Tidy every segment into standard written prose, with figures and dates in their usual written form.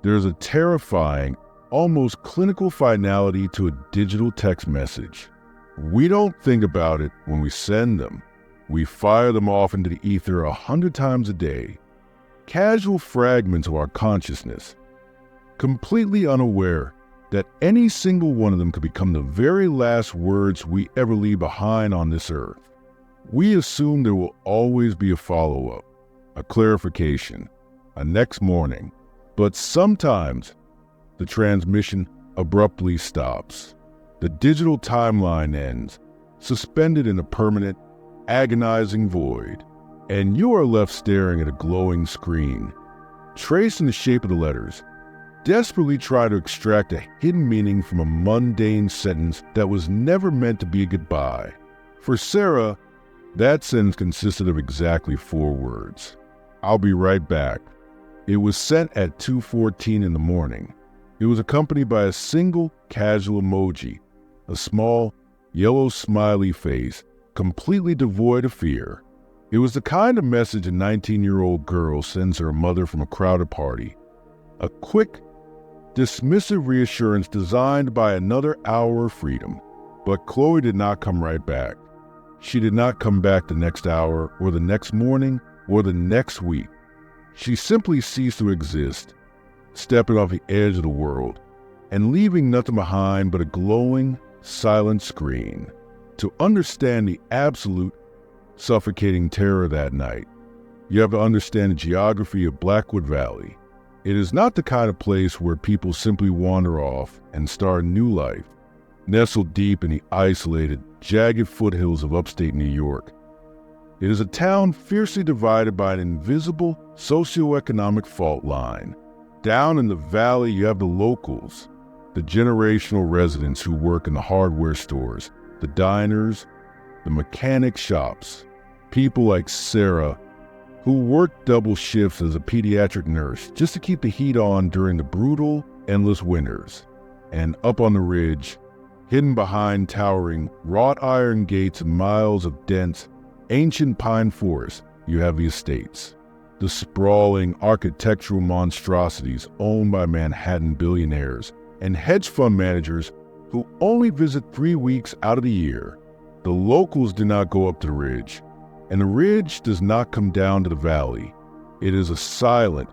There's a terrifying, almost clinical finality to a digital text message. We don't think about it when we send them. We fire them off into the ether 100 times a day. Casual fragments of our consciousness, completely unaware that any single one of them could become the very last words we ever leave behind on this earth. We assume there will always be a follow-up, a clarification, a next morning, but sometimes the transmission abruptly stops. The digital timeline ends, suspended in a permanent, agonizing void, and you are left staring at a glowing screen, tracing the shape of the letters, desperately try to extract a hidden meaning from a mundane sentence that was never meant to be a goodbye. For Sarah, that sentence consisted of exactly 4 words. I'll be right back. It was sent at 2:14 in the morning. It was accompanied by a single casual emoji, a small, yellow smiley face, completely devoid of fear. It was the kind of message a 19-year-old girl sends her mother from a crowded party. A quick, dismissive reassurance designed by another hour of freedom. But Chloe did not come right back. She did not come back the next hour, or the next morning, or the next week. She simply ceased to exist, stepping off the edge of the world, and leaving nothing behind but a glowing, silent screen. To understand the absolute, suffocating terror that night, you have to understand the geography of Blackwood Valley. It is not the kind of place where people simply wander off and start a new life. Nestled deep in the isolated, jagged foothills of upstate New York, it is a town fiercely divided by an invisible socioeconomic fault line. Down in the valley, you have the locals, the generational residents who work in the hardware stores, the diners, the mechanic shops, people like Sarah, who worked double shifts as a pediatric nurse just to keep the heat on during the brutal, endless winters. And up on the ridge, hidden behind towering, wrought iron gates and miles of dense, ancient pine forest, you have the estates, the sprawling architectural monstrosities owned by Manhattan billionaires and hedge fund managers who only visit 3 weeks out of the year. The locals do not go up to the ridge, and the ridge does not come down to the valley. It is a silent,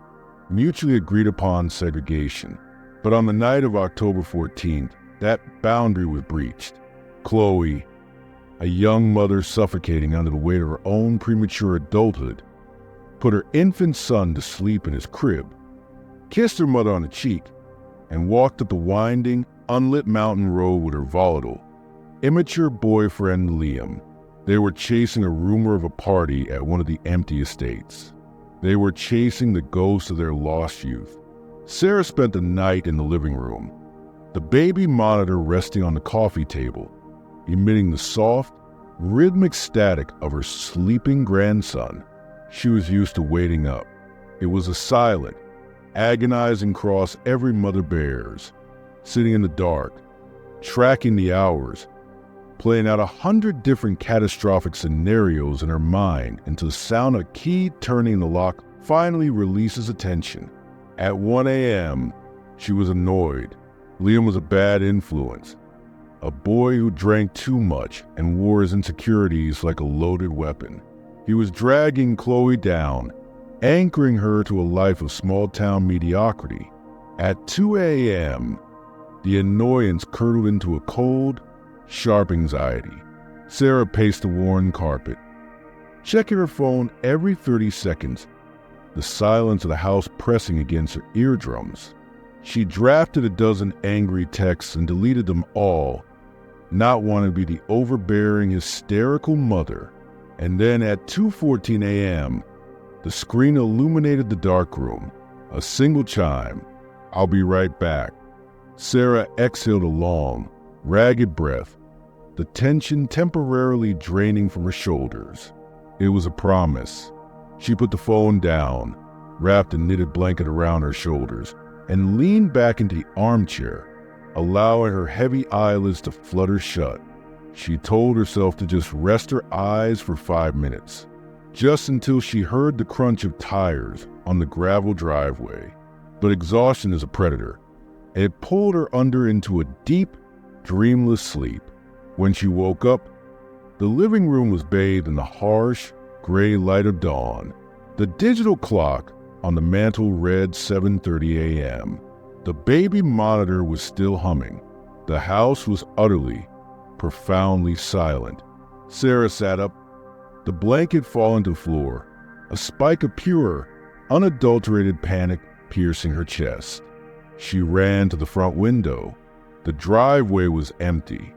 mutually agreed upon segregation. But on the night of October 14th, that boundary was breached. Chloe, a young mother suffocating under the weight of her own premature adulthood, put her infant son to sleep in his crib, kissed her mother on the cheek, and walked up the winding, unlit mountain road with her volatile, immature boyfriend Liam. They were chasing a rumor of a party at one of the empty estates. They were chasing the ghosts of their lost youth. Sarah spent the night in the living room, the baby monitor resting on the coffee table, emitting the soft, rhythmic static of her sleeping grandson. She was used to waiting up. It was a silent, agonizing cross every mother bears, sitting in the dark, tracking the hours, playing out 100 different catastrophic scenarios in her mind until the sound of a key turning in the lock finally releases attention. At 1 a.m., she was annoyed. Liam was a bad influence, a boy who drank too much and wore his insecurities like a loaded weapon. He was dragging Chloe down, anchoring her to a life of small-town mediocrity. At 2 a.m., the annoyance curdled into a cold, sharp anxiety. Sarah paced the worn carpet, checking her phone every 30 seconds, the silence of the house pressing against her eardrums. She drafted a dozen angry texts and deleted them all, not wanting to be the overbearing, hysterical mother. And then at 2:14 a.m., the screen illuminated the dark room. A single chime. I'll be right back. Sarah exhaled a long, ragged breath, the tension temporarily draining from her shoulders. It was a promise. She put the phone down, wrapped a knitted blanket around her shoulders, and leaned back into the armchair, allowing her heavy eyelids to flutter shut. She told herself to just rest her eyes for 5 minutes, just until she heard the crunch of tires on the gravel driveway. But exhaustion is a predator. It pulled her under into a deep, dreamless sleep. When she woke up, the living room was bathed in the harsh, gray light of dawn. The digital clock on the mantel read 7:30 a.m. The baby monitor was still humming. The house was utterly, profoundly silent. Sarah sat up, the blanket fallen to the floor, a spike of pure, unadulterated panic piercing her chest. She ran to the front window. The driveway was empty.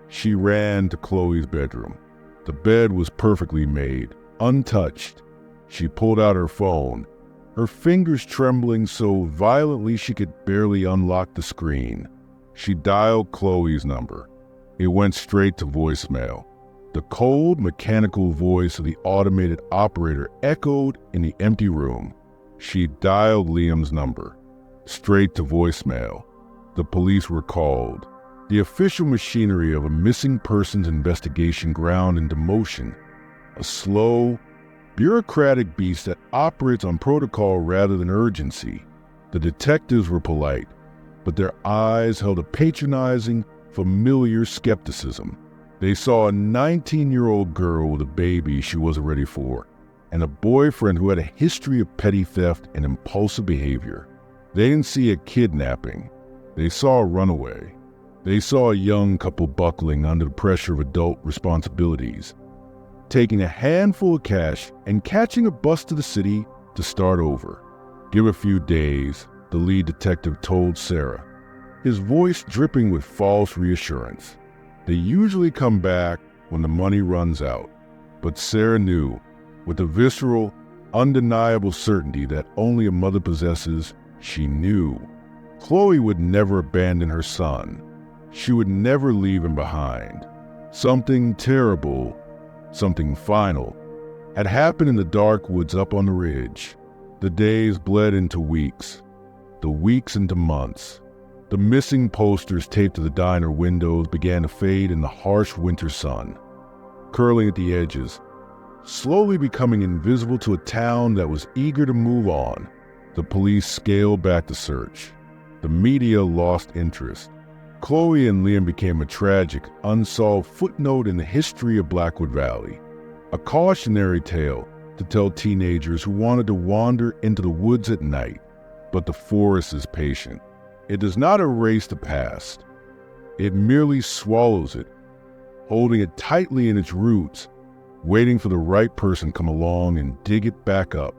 She ran to Chloe's bedroom. The bed was perfectly made, untouched. She pulled out her phone, her fingers trembling so violently she could barely unlock the screen. She dialed Chloe's number. It went straight to voicemail. The cold, mechanical voice of the automated operator echoed in the empty room. She dialed Liam's number. Straight to voicemail. The police were called. The official machinery of a missing persons investigation ground into motion. A slow, bureaucratic beast that operates on protocol rather than urgency. The detectives were polite, but their eyes held a patronizing, familiar skepticism. They saw a 19-year-old girl with a baby she wasn't ready for, and a boyfriend who had a history of petty theft and impulsive behavior. They didn't see a kidnapping. They saw a runaway. They saw a young couple buckling under the pressure of adult responsibilities, taking a handful of cash and catching a bus to the city to start over. Give a few days, the lead detective told Sarah, his voice dripping with false reassurance. They usually come back when the money runs out. But Sarah knew, with a visceral, undeniable certainty that only a mother possesses, she knew. Chloe would never abandon her son. She would never leave him behind. Something terrible, something final, had happened in the dark woods up on the ridge. The days bled into weeks, the weeks into months. The missing posters taped to the diner windows began to fade in the harsh winter sun, curling at the edges, slowly becoming invisible to a town that was eager to move on. The police scaled back the search. The media lost interest. Chloe and Liam became a tragic, unsolved footnote in the history of Blackwood Valley, a cautionary tale to tell teenagers who wanted to wander into the woods at night. But the forest is patient. It does not erase the past. It merely swallows it, holding it tightly in its roots, waiting for the right person to come along and dig it back up.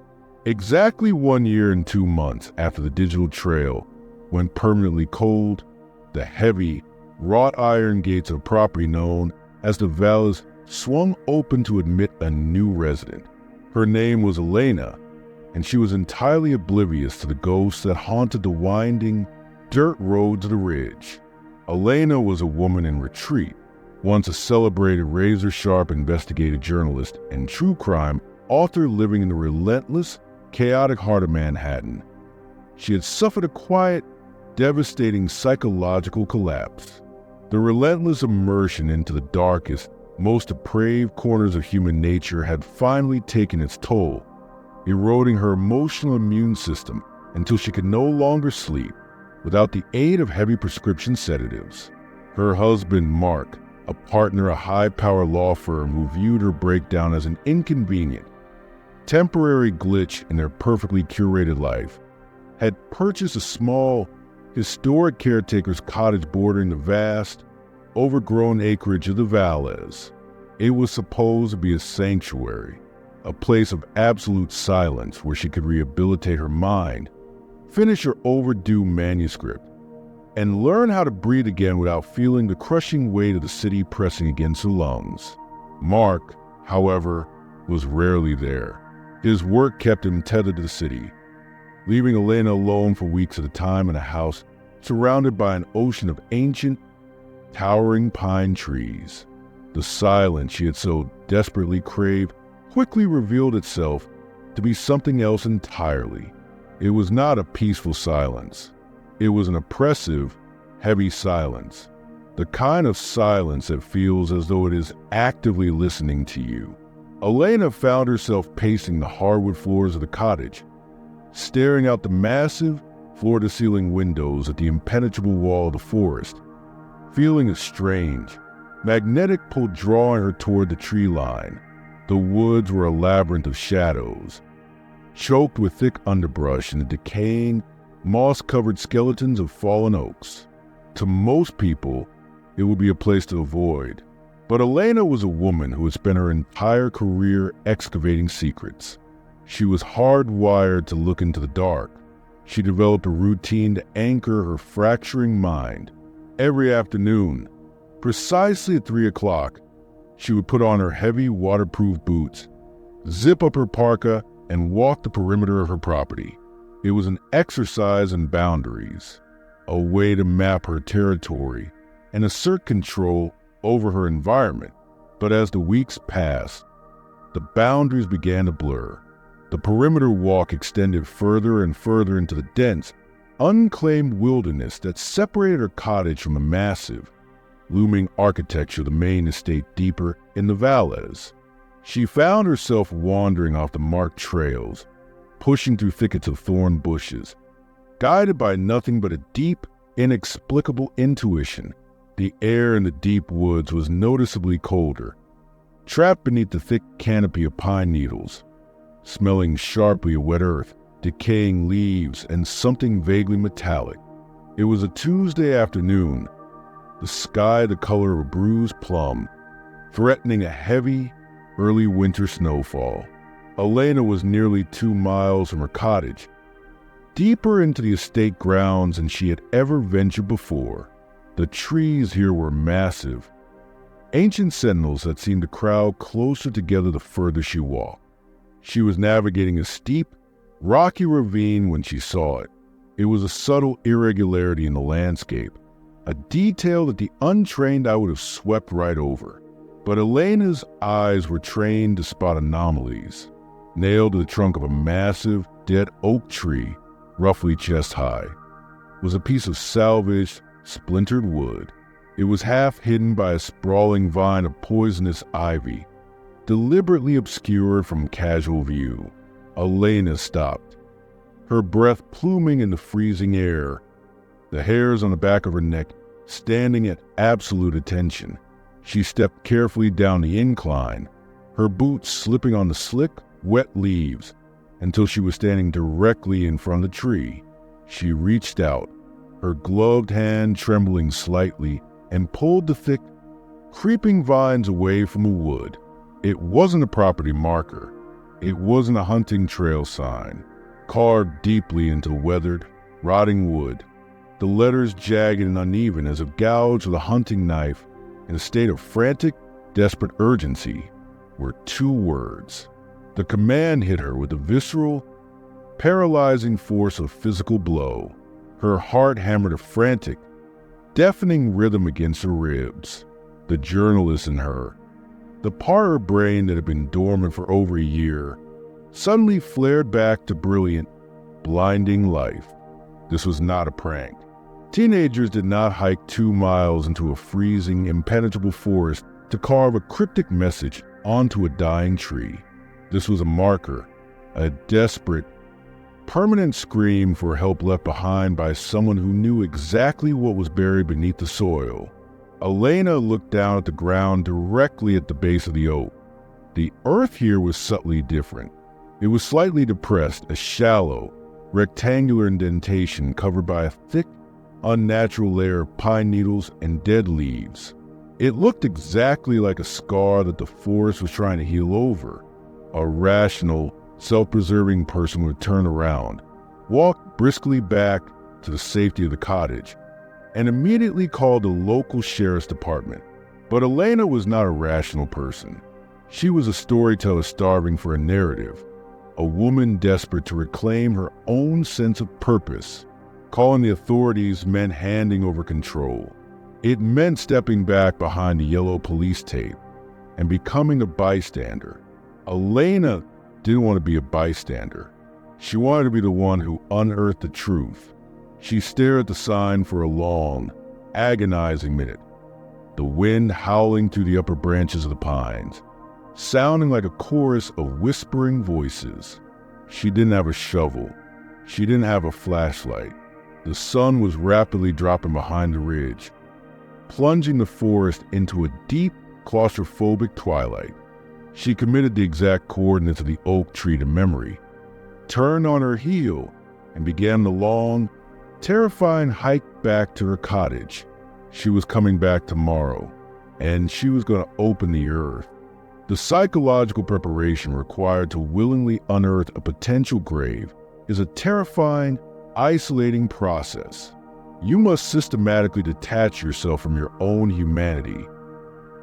Exactly 1 year and 2 months after the digital trail went permanently cold, the heavy, wrought iron gates of a property known as the Vales swung open to admit a new resident. Her name was Elena, and she was entirely oblivious to the ghosts that haunted the winding, dirt roads of the ridge. Elena was a woman in retreat, once a celebrated razor-sharp investigative journalist and true crime author living in the relentless, chaotic heart of Manhattan. She had suffered a quiet, devastating psychological collapse. The relentless immersion into the darkest, most depraved corners of human nature had finally taken its toll, eroding her emotional immune system until she could no longer sleep without the aid of heavy prescription sedatives. Her husband, Mark, a partner at a high-power law firm who viewed her breakdown as an inconvenient, temporary glitch in their perfectly curated life, had purchased a small, historic caretaker's cottage bordering the vast, overgrown acreage of the Vales. It was supposed to be a sanctuary, a place of absolute silence where she could rehabilitate her mind, finish her overdue manuscript, and learn how to breathe again without feeling the crushing weight of the city pressing against her lungs. Mark, however, was rarely there. His work kept him tethered to the city, leaving Elena alone for weeks at a time in a house surrounded by an ocean of ancient, towering pine trees. The silence she had so desperately craved quickly revealed itself to be something else entirely. It was not a peaceful silence. It was an oppressive, heavy silence. The kind of silence that feels as though it is actively listening to you. Elena found herself pacing the hardwood floors of the cottage, staring out the massive, floor-to-ceiling windows at the impenetrable wall of the forest, feeling a strange, magnetic pull drawing her toward the tree line. The woods were a labyrinth of shadows, choked with thick underbrush and the decaying, moss-covered skeletons of fallen oaks. To most people, it would be a place to avoid. But Elena was a woman who had spent her entire career excavating secrets. She was hardwired to look into the dark. She developed a routine to anchor her fracturing mind. Every afternoon, precisely at 3 o'clock, she would put on her heavy waterproof boots, zip up her parka, and walk the perimeter of her property. It was an exercise in boundaries, a way to map her territory and assert control over her environment. But as the weeks passed, the boundaries began to blur. The perimeter walk extended further and further into the dense, unclaimed wilderness that separated her cottage from the massive, looming architecture of the main estate deeper in the Vales. She found herself wandering off the marked trails, pushing through thickets of thorn bushes, guided by nothing but a deep, inexplicable intuition. The air in the deep woods was noticeably colder, trapped beneath the thick canopy of pine needles, smelling sharply of wet earth, decaying leaves, and something vaguely metallic. It was a Tuesday afternoon, the sky the color of a bruised plum, threatening a heavy, early winter snowfall. Elena was nearly 2 miles from her cottage, deeper into the estate grounds than she had ever ventured before. The trees here were massive, ancient sentinels that seemed to crowd closer together the further she walked. She was navigating a steep, rocky ravine when she saw it. It was a subtle irregularity in the landscape, a detail that the untrained eye would have swept right over. But Elena's eyes were trained to spot anomalies. Nailed to the trunk of a massive, dead oak tree, roughly chest high, was a piece of salvaged, splintered wood. It was half hidden by a sprawling vine of poisonous ivy, deliberately obscured from casual view. Elena stopped, her breath pluming in the freezing air, the hairs on the back of her neck standing at absolute attention. She stepped carefully down the incline, her boots slipping on the slick, wet leaves, until she was standing directly in front of the tree. She reached out, her gloved hand trembling slightly, and pulled the thick, creeping vines away from the wood. It wasn't a property marker. It wasn't a hunting trail sign, carved deeply into weathered, rotting wood. The letters, jagged and uneven as if gouged with a hunting knife in a state of frantic, desperate urgency, were 2 words. The command hit her with the visceral, paralyzing force of physical blow. Her heart hammered a frantic, deafening rhythm against her ribs. The journalist in her, the part of her brain that had been dormant for over a year, suddenly flared back to brilliant, blinding life. This was not a prank. Teenagers did not hike 2 miles into a freezing, impenetrable forest to carve a cryptic message onto a dying tree. This was a marker, a desperate, permanent scream for help left behind by someone who knew exactly what was buried beneath the soil. Elena looked down at the ground directly at the base of the oak. The earth here was subtly different. It was slightly depressed, a shallow, rectangular indentation covered by a thick, unnatural layer of pine needles and dead leaves. It looked exactly like a scar that the forest was trying to heal over. A rational, self-preserving person would turn around, walk briskly back to the safety of the cottage, and immediately call the local sheriff's department. But Elena was not a rational person. She was a storyteller starving for a narrative, a woman desperate to reclaim her own sense of purpose. Calling the authorities meant handing over control. It meant stepping back behind the yellow police tape and becoming a bystander. Elena didn't want to be a bystander. She wanted to be the one who unearthed the truth. She stared at the sign for a long, agonizing minute, the wind howling through the upper branches of the pines, sounding like a chorus of whispering voices. She didn't have a shovel. She didn't have a flashlight. The sun was rapidly dropping behind the ridge, plunging the forest into a deep, claustrophobic twilight. She committed the exact coordinates of the oak tree to memory, turned on her heel, and began the long, terrifying hike back to her cottage. She was coming back tomorrow, and she was going to open the earth. The psychological preparation required to willingly unearth a potential grave is a terrifying, isolating process. You must systematically detach yourself from your own humanity,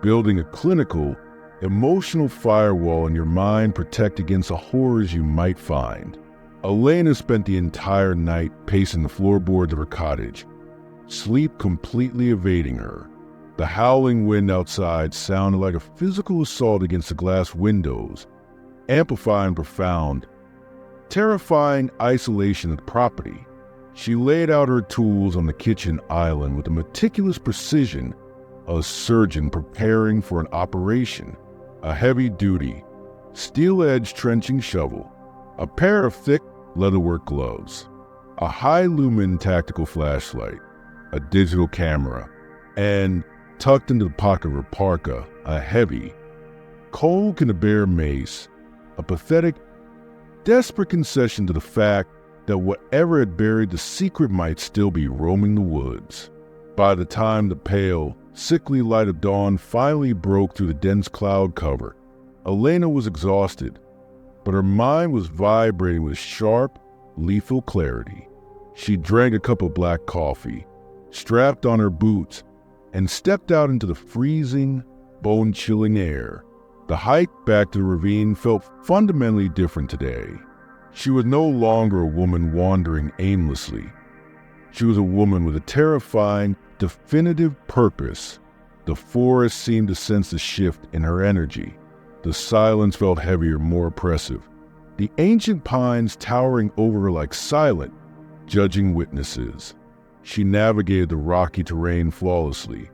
building a clinical, emotional firewall in your mind protect against the horrors you might find. Elena spent the entire night pacing the floorboards of her cottage, sleep completely evading her. The howling wind outside sounded like a physical assault against the glass windows, amplifying profound, terrifying isolation of the property. She laid out her tools on the kitchen island with the meticulous precision of a surgeon preparing for an operation. A heavy-duty, steel-edged trenching shovel, a pair of thick leatherwork gloves, a high-lumen tactical flashlight, a digital camera, and, tucked into the pocket of her parka, a heavy, cold-can-bear mace, a pathetic, desperate concession to the fact that whatever had buried the secret might still be roaming the woods. By the time the pale, sickly light of dawn finally broke through the dense cloud cover, Elena was exhausted, but her mind was vibrating with sharp, lethal clarity. She drank a cup of black coffee, strapped on her boots, and stepped out into the freezing, bone-chilling air. The hike back to the ravine felt fundamentally different today. She was no longer a woman wandering aimlessly. She was a woman with a terrifying, definitive purpose. The forest seemed to sense a shift in her energy. The silence felt heavier, more oppressive. The ancient pines towering over her like silent, judging witnesses. She navigated the rocky terrain flawlessly,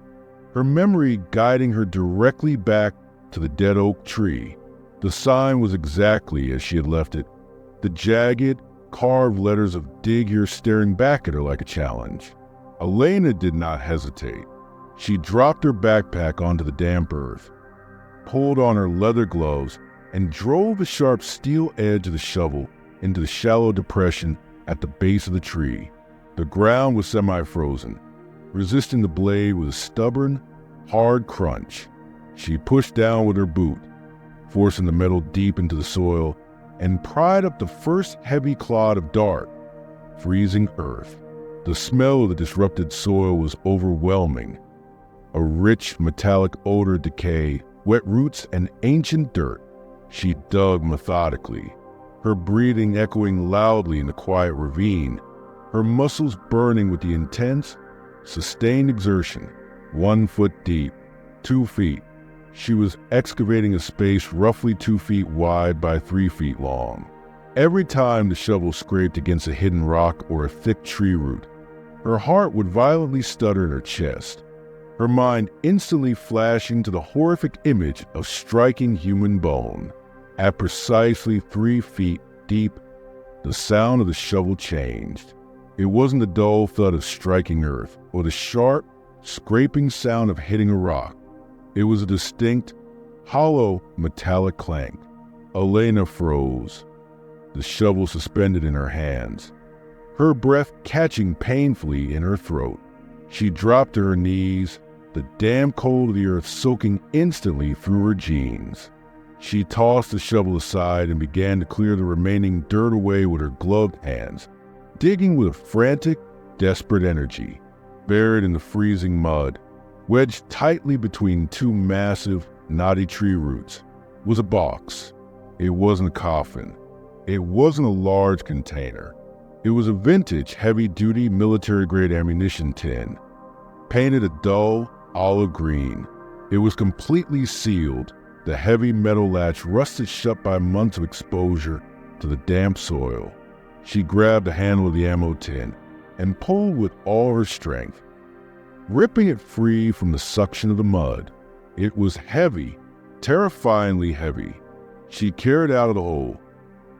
her memory guiding her directly back to the dead oak tree. The sign was exactly as she had left it, the jagged, carved letters of dig here staring back at her like a challenge. Elena did not hesitate. She dropped her backpack onto the damp earth, pulled on her leather gloves, and drove the sharp steel edge of the shovel into the shallow depression at the base of the tree. The ground was semi-frozen, resisting the blade with a stubborn, hard crunch. She pushed down with her boot, forcing the metal deep into the soil, and pried up the first heavy clod of dark, freezing earth. The smell of the disrupted soil was overwhelming. A rich, metallic odor of decay, wet roots, and ancient dirt. She dug methodically, her breathing echoing loudly in the quiet ravine, her muscles burning with the intense, sustained exertion. 1 foot deep, 2 feet. She was excavating a space roughly 2 feet wide by 3 feet long. Every time the shovel scraped against a hidden rock or a thick tree root, her heart would violently stutter in her chest, her mind instantly flashing to the horrific image of striking human bone. At precisely 3 feet deep, the sound of the shovel changed. It wasn't the dull thud of striking earth or the sharp, scraping sound of hitting a rock. It was a distinct, hollow, metallic clank. Elena froze, the shovel suspended in her hands, her breath catching painfully in her throat. She dropped to her knees, the damp cold of the earth soaking instantly through her jeans. She tossed the shovel aside and began to clear the remaining dirt away with her gloved hands, digging with a frantic, desperate energy. Buried in the freezing mud, wedged tightly between 2 massive, knotty tree roots, was a box. It wasn't a coffin. It wasn't a large container. It was a vintage, heavy-duty, military-grade ammunition tin, painted a dull, olive green. It was completely sealed, the heavy metal latch rusted shut by months of exposure to the damp soil. She grabbed the handle of the ammo tin and pulled with all her strength, ripping it free from the suction of the mud. It was heavy, terrifyingly heavy. She carried it out of the hole,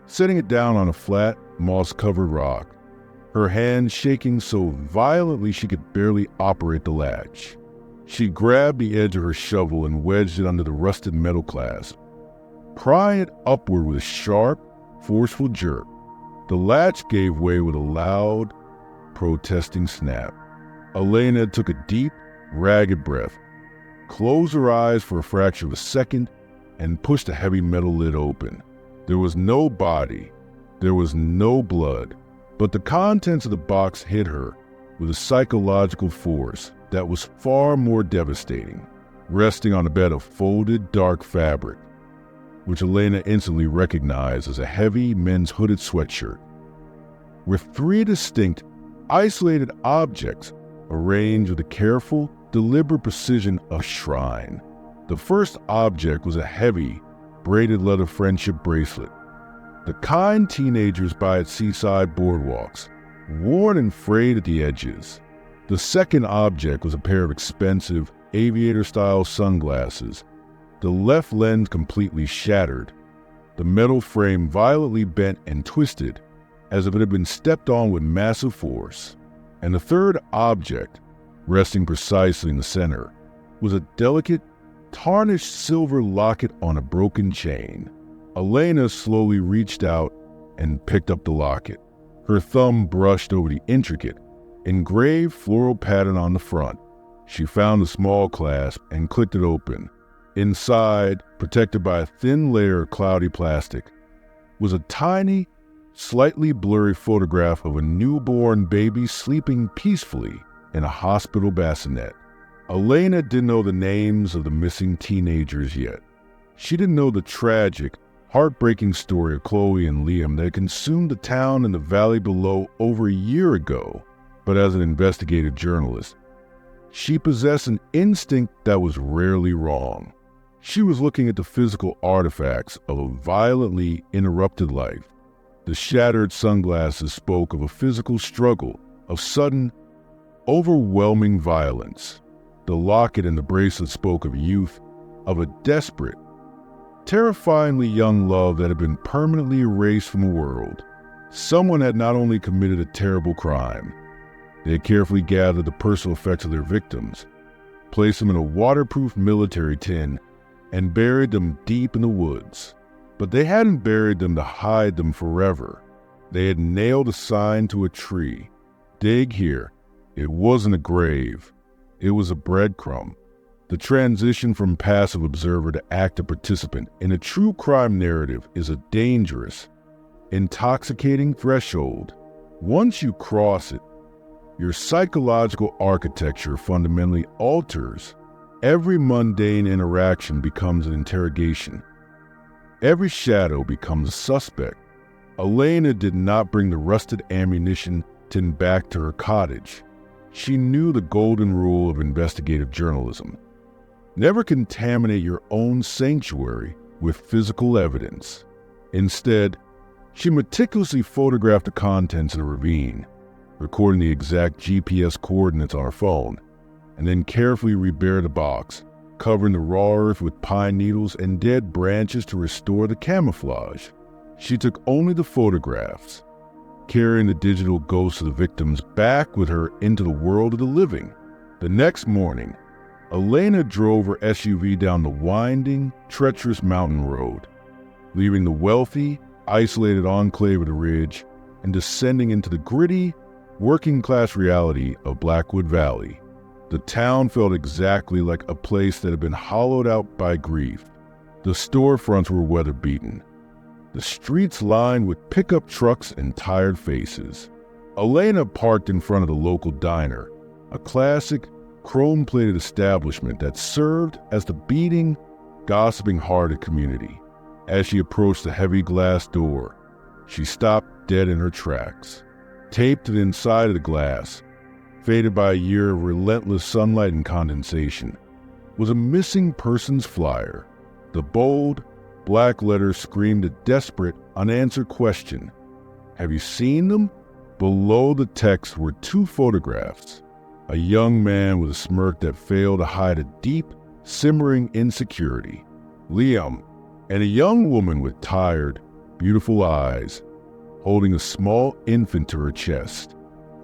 setting it down on a flat, moss-covered rock. her hands shaking so violently she could barely operate the latch. She grabbed the edge of her shovel and wedged it under the rusted metal clasp, prying it upward with a sharp, forceful jerk. The latch gave way with a loud, protesting snap. Elena took a deep, ragged breath, closed her eyes for a fraction of a second, and pushed the heavy metal lid open. There was no body, there was no blood, but the contents of the box hit her with a psychological force that was far more devastating, resting on a bed of folded dark fabric, which Elena instantly recognized as a heavy men's hooded sweatshirt, with 3 distinct, isolated objects arranged with the careful, deliberate precision of a shrine. The first object was a heavy, braided leather friendship bracelet, the kind teenagers buy at seaside boardwalks, worn and frayed at the edges. The second object was a pair of expensive, aviator-style sunglasses, the left lens completely shattered, the metal frame violently bent and twisted as if it had been stepped on with massive force. And the third object, resting precisely in the center, was a delicate, tarnished silver locket on a broken chain. Elena slowly reached out and picked up the locket. Her thumb brushed over the intricate, engraved floral pattern on the front. She found the small clasp and clicked it open. Inside, protected by a thin layer of cloudy plastic, was a tiny, slightly blurry photograph of a newborn baby sleeping peacefully in a hospital bassinet. Elena didn't know the names of the missing teenagers yet. She didn't know the tragic, heartbreaking story of Chloe and Liam that had consumed the town and the valley below over a year ago. But as an investigative journalist, she possessed an instinct that was rarely wrong. She was looking at the physical artifacts of a violently interrupted life. The shattered sunglasses spoke of a physical struggle, of sudden, overwhelming violence. The locket and the bracelet spoke of youth, of a desperate, terrifyingly young love that had been permanently erased from the world. Someone had not only committed a terrible crime, they had carefully gathered the personal effects of their victims, placed them in a waterproof military tin, and buried them deep in the woods. But they hadn't buried them to hide them forever. They had nailed a sign to a tree. Dig here. It wasn't a grave. It was a breadcrumb. The transition from passive observer to active participant in a true crime narrative is a dangerous, intoxicating threshold. Once you cross it, your psychological architecture fundamentally alters. Every mundane interaction becomes an interrogation. Every shadow becomes a suspect. Elena did not bring the rusted ammunition tin back to her cottage. She knew the golden rule of investigative journalism. Never contaminate your own sanctuary with physical evidence. Instead, she meticulously photographed the contents of the ravine, recording the exact GPS coordinates on her phone, and then carefully reburied the box, covering the raw earth with pine needles and dead branches to restore the camouflage. She took only the photographs, carrying the digital ghosts of the victims back with her into the world of the living. The next morning, Elena drove her SUV down the winding, treacherous mountain road, leaving the wealthy, isolated enclave of the ridge and descending into the gritty, working-class reality of Blackwood Valley. The town felt exactly like a place that had been hollowed out by grief. The storefronts were weather-beaten, the streets lined with pickup trucks and tired faces. Elena parked in front of the local diner, a classic, chrome-plated establishment that served as the beating, gossiping heart of the community. As she approached the heavy glass door, she stopped dead in her tracks. Taped to the inside of the glass, faded by a year of relentless sunlight and condensation, was a missing persons flyer. The bold, black letters screamed a desperate, unanswered question. Have you seen them? Below the text were 2 photographs. A young man with a smirk that failed to hide a deep, simmering insecurity, Liam, and a young woman with tired, beautiful eyes, holding a small infant to her chest.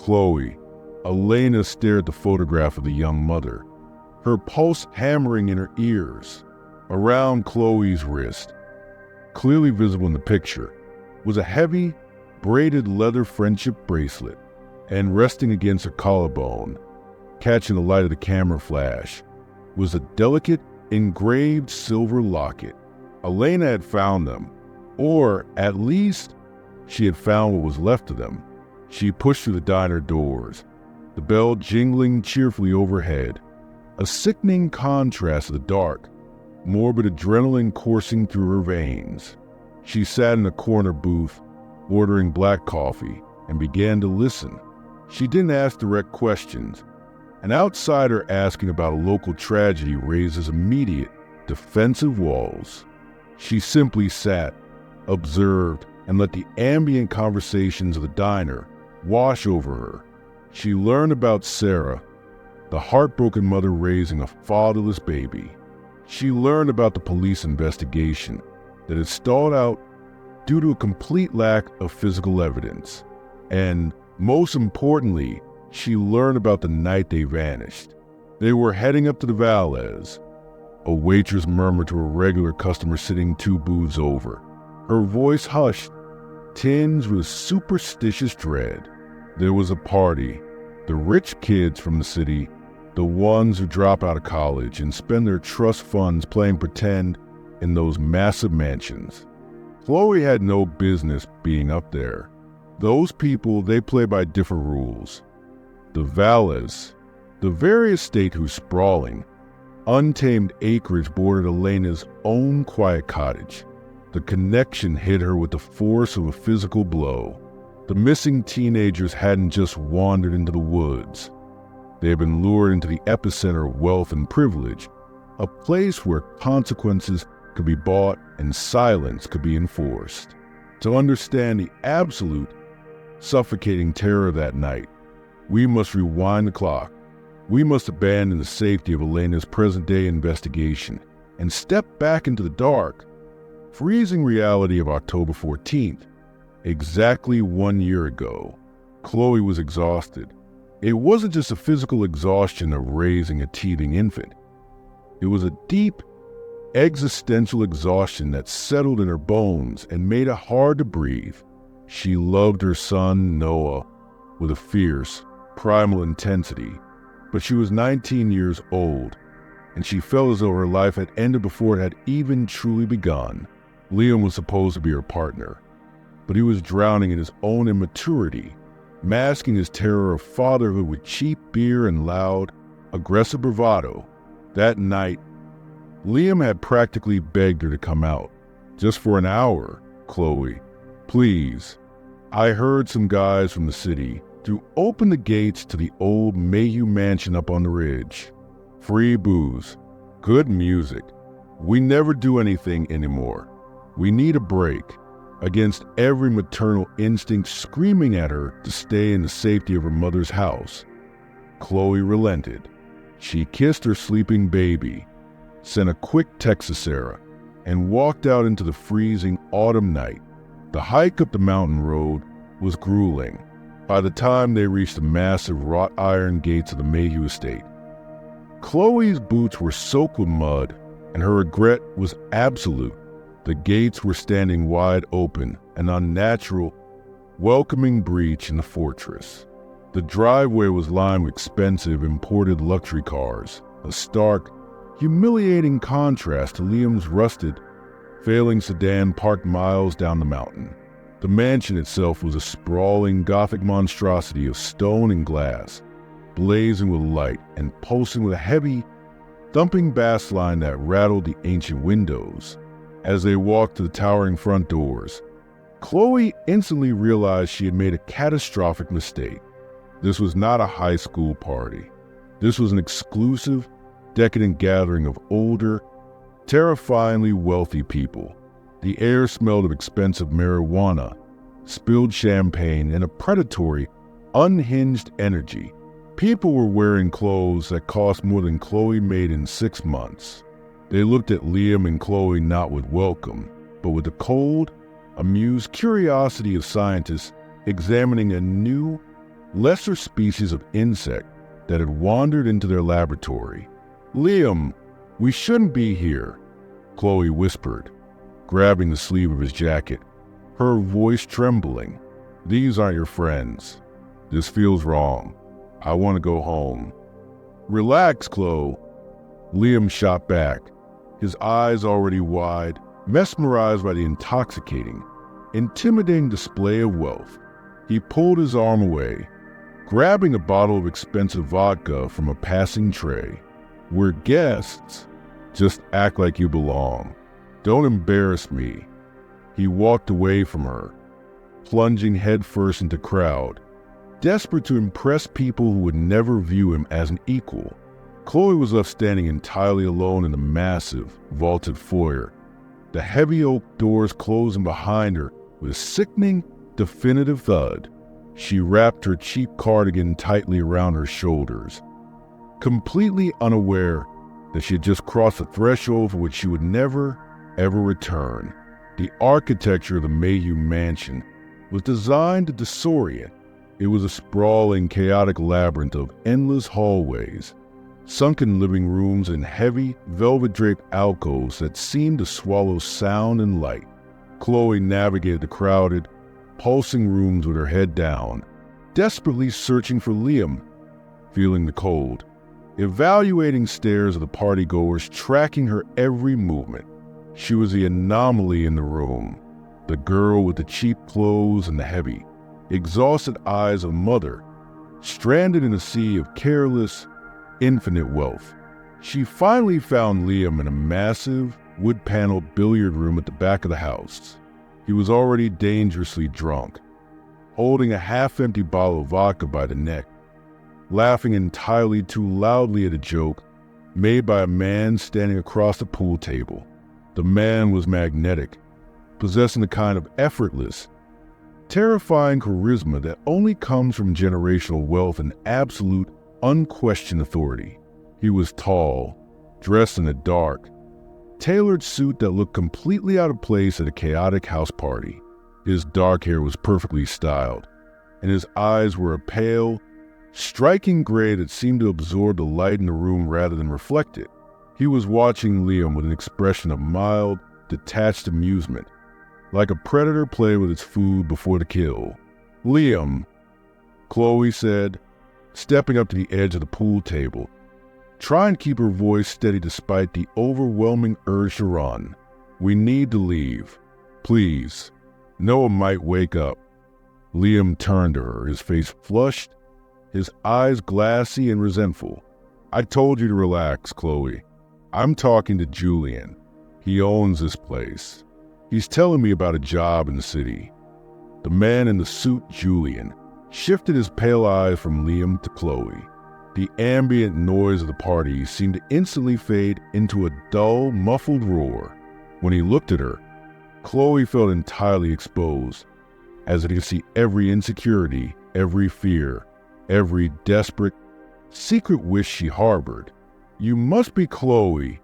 Chloe, Elena stared at the photograph of the young mother, her pulse hammering in her ears. Around Chloe's wrist, clearly visible in the picture, was a heavy, braided leather friendship bracelet, and resting against her collarbone, catching the light of the camera flash, was a delicate, engraved silver locket. Elena had found them, or at least she had found what was left of them. She pushed through the diner doors, the bell jingling cheerfully overhead, a sickening contrast to the dark, morbid adrenaline coursing through her veins. She sat in a corner booth, ordering black coffee, and began to listen. She didn't ask direct questions. An outsider asking about a local tragedy raises immediate, defensive walls. She simply sat, observed, and let the ambient conversations of the diner wash over her. She learned about Sarah, the heartbroken mother raising a fatherless baby. She learned about the police investigation that had stalled out due to a complete lack of physical evidence. And most importantly, she learned about the night they vanished. They were heading up to the Vales. A waitress murmured to a regular customer sitting 2 booths over, her voice hushed, tinged with superstitious dread. There was a party. The rich kids from the city, the ones who drop out of college and spend their trust funds playing pretend in those massive mansions. Chloe had no business being up there. Those people, they play by different rules. The Vales, the very estate whose sprawling, untamed acreage bordered Elena's own quiet cottage. The connection hit her with the force of a physical blow. The missing teenagers hadn't just wandered into the woods. They had been lured into the epicenter of wealth and privilege, a place where consequences could be bought and silence could be enforced. To understand the absolute, suffocating terror of that night, we must rewind the clock. We must abandon the safety of Elena's present-day investigation and step back into the dark, freezing reality of October 14th. Exactly 1 year ago, Chloe was exhausted. It wasn't just a physical exhaustion of raising a teething infant. It was a deep, existential exhaustion that settled in her bones and made it hard to breathe. She loved her son, Noah, with a fierce, primal intensity, but she was 19 years old, and she felt as though her life had ended before it had even truly begun. Liam was supposed to be her partner, but he was drowning in his own immaturity, masking his terror of fatherhood with cheap beer and loud, aggressive bravado. That night, Liam had practically begged her to come out. Just for an hour, Chloe. Please. I heard some guys from the city to open the gates to the old Mayhew mansion up on the ridge. Free booze. Good music. We never do anything anymore. We need a break. Against every maternal instinct screaming at her to stay in the safety of her mother's house, Chloe relented. She kissed her sleeping baby, sent a quick text to Sarah, and walked out into the freezing autumn night. The hike up the mountain road was grueling. By the time they reached the massive wrought iron gates of the Mayhew estate, Chloe's boots were soaked with mud, and her regret was absolute. The gates were standing wide open, an unnatural, welcoming breach in the fortress. The driveway was lined with expensive imported luxury cars, a stark, humiliating contrast to Liam's rusted, failing sedan parked miles down the mountain. The mansion itself was a sprawling Gothic monstrosity of stone and glass, blazing with light and pulsing with a heavy, thumping bass line that rattled the ancient windows. As they walked to the towering front doors, Chloe instantly realized she had made a catastrophic mistake. This was not a high school party. This was an exclusive, decadent gathering of older, terrifyingly wealthy people. The air smelled of expensive marijuana, spilled champagne, and a predatory, unhinged energy. People were wearing clothes that cost more than Chloe made in 6 months. They looked at Liam and Chloe not with welcome, but with the cold, amused curiosity of scientists examining a new, lesser species of insect that had wandered into their laboratory. "Liam, we shouldn't be here," Chloe whispered, grabbing the sleeve of his jacket, her voice trembling. "These aren't your friends. This feels wrong. I want to go home." "Relax, Chloe," Liam shot back, his eyes already wide, mesmerized by the intoxicating, intimidating display of wealth. He pulled his arm away, grabbing a bottle of expensive vodka from a passing tray. "We're guests. Just act like you belong. Don't embarrass me." He walked away from her, plunging headfirst into crowd, desperate to impress people who would never view him as an equal. Chloe was left standing entirely alone in the massive, vaulted foyer, the heavy oak doors closing behind her with a sickening, definitive thud. She wrapped her cheap cardigan tightly around her shoulders, completely unaware that she had just crossed a threshold for which she would never, ever return. The architecture of the Mayhew mansion was designed to disorient. It was a sprawling, chaotic labyrinth of endless hallways, sunken living rooms, and heavy, velvet-draped alcoves that seemed to swallow sound and light. Chloe navigated the crowded, pulsing rooms with her head down, desperately searching for Liam, feeling the cold, evaluating stares of the partygoers, tracking her every movement. She was the anomaly in the room, the girl with the cheap clothes and the heavy, exhausted eyes of a mother, stranded in a sea of careless, infinite wealth. She finally found Liam in a massive, wood-paneled billiard room at the back of the house. He was already dangerously drunk, holding a half-empty bottle of vodka by the neck, laughing entirely too loudly at a joke made by a man standing across the pool table. The man was magnetic, possessing the kind of effortless, terrifying charisma that only comes from generational wealth and absolute, unquestioned authority. He was tall, dressed in a dark, tailored suit that looked completely out of place at a chaotic house party. His dark hair was perfectly styled, and his eyes were a pale, striking gray that seemed to absorb the light in the room rather than reflect it. He was watching Liam with an expression of mild, detached amusement, like a predator playing with its food before the kill. "Liam," Chloe said, stepping up to the edge of the pool table, trying to keep her voice steady despite the overwhelming urge to run. "We need to leave. Please. Noah might wake up." Liam turned to her, his face flushed, his eyes glassy and resentful. "I told you to relax, Chloe. I'm talking to Julian. He owns this place. He's telling me about a job in the city." The man in the suit, Julian, shifted his pale eyes from Liam to Chloe. The ambient noise of the party seemed to instantly fade into a dull, muffled roar. When he looked at her, Chloe felt entirely exposed, as if he could see every insecurity, every fear, every desperate, secret wish she harbored. "You must be Chloe,"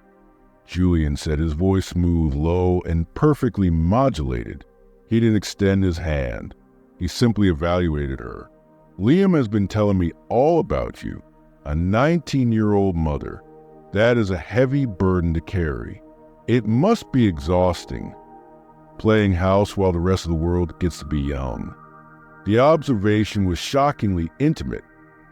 Julian said, his voice smooth, low, and perfectly modulated. He didn't extend his hand. He simply evaluated her. "Liam has been telling me all about you. A 19-year-old mother. That is a heavy burden to carry. It must be exhausting, playing house while the rest of the world gets to be young." The observation was shockingly intimate,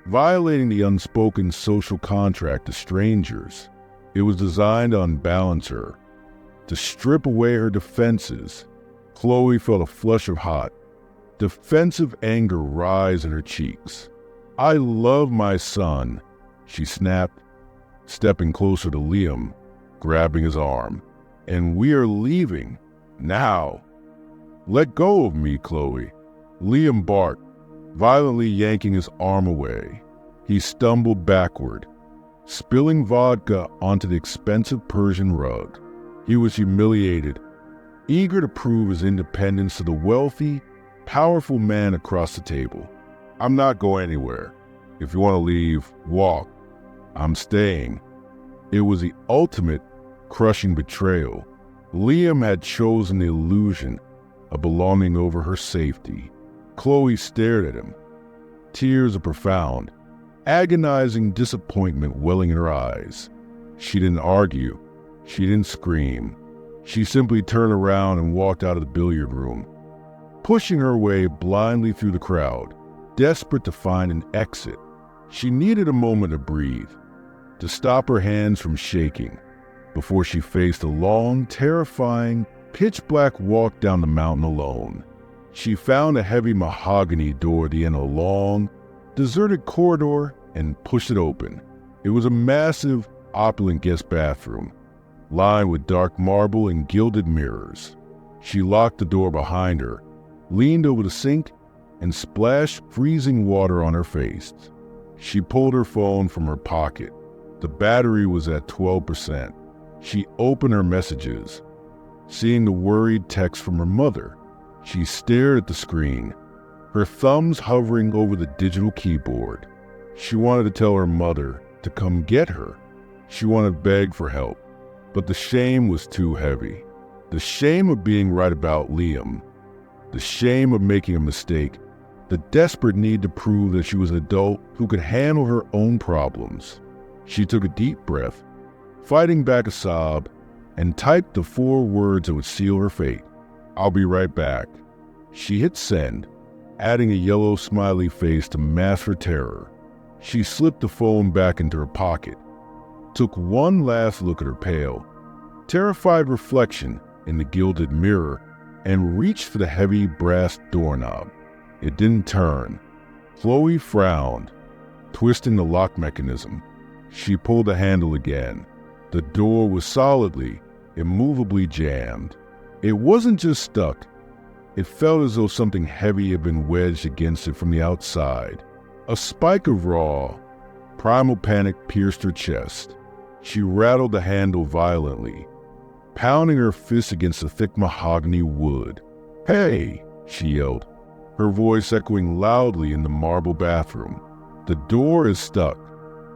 violating the unspoken social contract of strangers. It was designed to unbalance her, to strip away her defenses. Chloe felt a flush of hot, defensive anger rise in her cheeks. "I love my son," she snapped, stepping closer to Liam, grabbing his arm. "And we are leaving, now." "Let go of me, Chloe," Liam barked, violently yanking his arm away. He stumbled backward, spilling vodka onto the expensive Persian rug. He was humiliated, eager to prove his independence to the wealthy, powerful man across the table. "I'm not going anywhere. If you want to leave, walk. I'm staying." It was the ultimate, crushing betrayal. Liam had chosen the illusion of belonging over her safety. Chloe stared at him, tears of profound, agonizing disappointment welling in her eyes. She didn't argue. She didn't scream. She simply turned around and walked out of the billiard room, pushing her way blindly through the crowd, desperate to find an exit. She needed a moment to breathe, to stop her hands from shaking, before she faced a long, terrifying, pitch-black walk down the mountain alone. She found a heavy mahogany door at the end of a long, deserted corridor and pushed it open. It was a massive, opulent guest bathroom, lined with dark marble and gilded mirrors. She locked the door behind her, leaned over the sink, and splashed freezing water on her face. She pulled her phone from her pocket. The battery was at 12%. She opened her messages, seeing the worried text from her mother. She stared at the screen, her thumbs hovering over the digital keyboard. She wanted to tell her mother to come get her. She wanted to beg for help, but the shame was too heavy. The shame of being right about Liam, the shame of making a mistake, the desperate need to prove that she was an adult who could handle her own problems. She took a deep breath, fighting back a sob, and typed the 4 words that would seal her fate. "I'll be right back." She hit send, adding a yellow smiley face to mask her terror. She slipped the phone back into her pocket, took one last look at her pale, terrified reflection in the gilded mirror, and reached for the heavy brass doorknob. It didn't turn. Chloe frowned, twisting the lock mechanism. She pulled the handle again. The door was solidly, immovably jammed. It wasn't just stuck. It felt as though something heavy had been wedged against it from the outside. A spike of raw, primal panic pierced her chest. She rattled the handle violently, pounding her fist against the thick mahogany wood. "Hey!" she yelled, her voice echoing loudly in the marble bathroom. "The door is stuck.